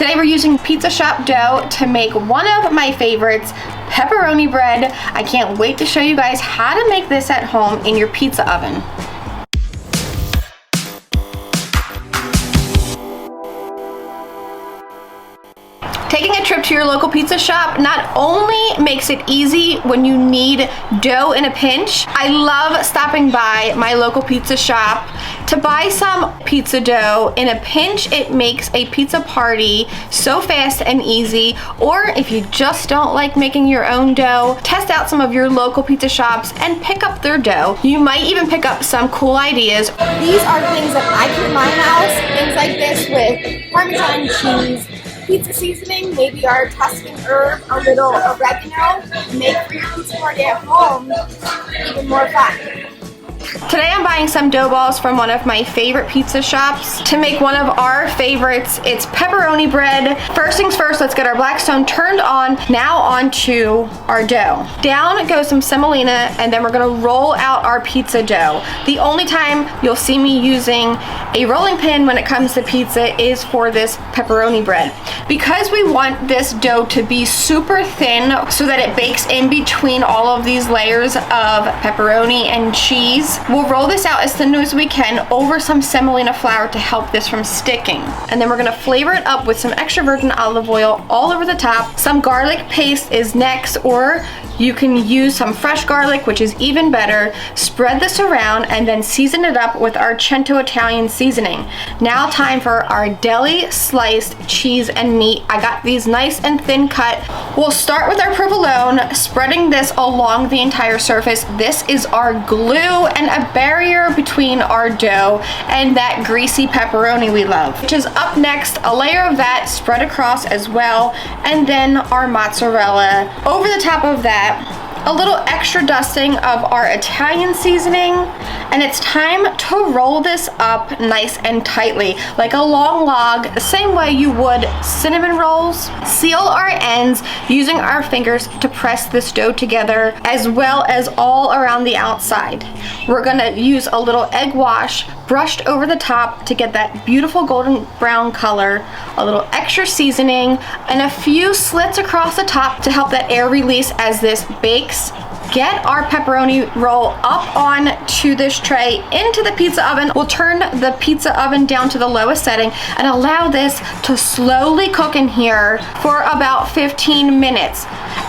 Today we're using pizza shop dough to make one of my favorites, pepperoni bread. I can't wait to show you guys how to make this at home in your pizza oven. Taking a trip to your local pizza shop not only makes it easy when you need dough in a pinch, I love stopping by my local pizza shop to buy some pizza dough. In a pinch, it makes a pizza party so fast and easy. Or if you just don't like making your own dough, test out some of your local pizza shops and pick up their dough. You might even pick up some cool ideas. These are things that I keep in my house, things like this with Parmesan cheese, pizza seasoning, maybe our Tuscan herb, a little oregano. Make for your pizza party at home even more fun. Today I'm buying some dough balls from one of my favorite pizza shops to make one of our favorites. It's pepperoni bread. First things first, let's get our Blackstone turned on. Now onto our dough. Down goes some semolina, and then we're gonna roll out our pizza dough. The only time you'll see me using a rolling pin when it comes to pizza is for this pepperoni bread. Because we want this dough to be super thin so that it bakes in between all of these layers of pepperoni and cheese, we'll roll this out as thin as we can over some semolina flour to help this from sticking. And then we're gonna flavor it up with some extra virgin olive oil all over the top. Some garlic paste is next, or you can use some fresh garlic, which is even better. Spread this around and then season it up with our Cento Italian seasoning. Now time for our deli sliced cheese and meat. I got these nice and thin cut. We'll start with our provolone, spreading this along the entire surface. This is our glue and a barrier between our dough and that greasy pepperoni we love. Which is up next, a layer of that spread across as well, and then our mozzarella. Over the top of that, a little extra dusting of our Italian seasoning, and it's time to roll this up nice and tightly, like a long log, the same way you would cinnamon rolls. Seal our ends using our fingers to press this dough together, as well as all around the outside. We're gonna use a little egg wash brushed over the top to get that beautiful golden brown color, a little extra seasoning, and a few slits across the top to help that air release as this bakes. Get our pepperoni roll up on to this tray into the pizza oven. We'll turn the pizza oven down to the lowest setting and allow this to slowly cook in here for about 15 minutes.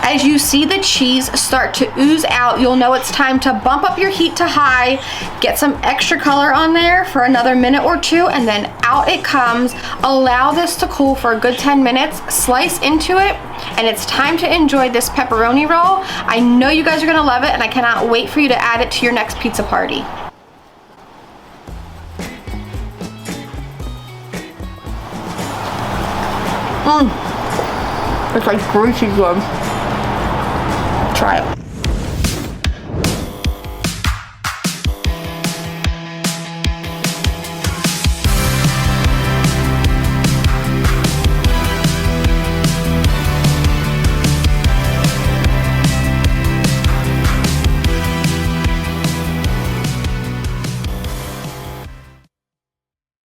As you see the cheese start to ooze out, you'll know it's time to bump up your heat to high, get some extra color on there for another minute or two, and then out it comes. Allow this to cool for a good 10 minutes, slice into it, and it's time to enjoy this pepperoni roll. I know you guys are gonna love it, and I cannot wait for you to add it to your next pizza party. It's like greasy good. Try it.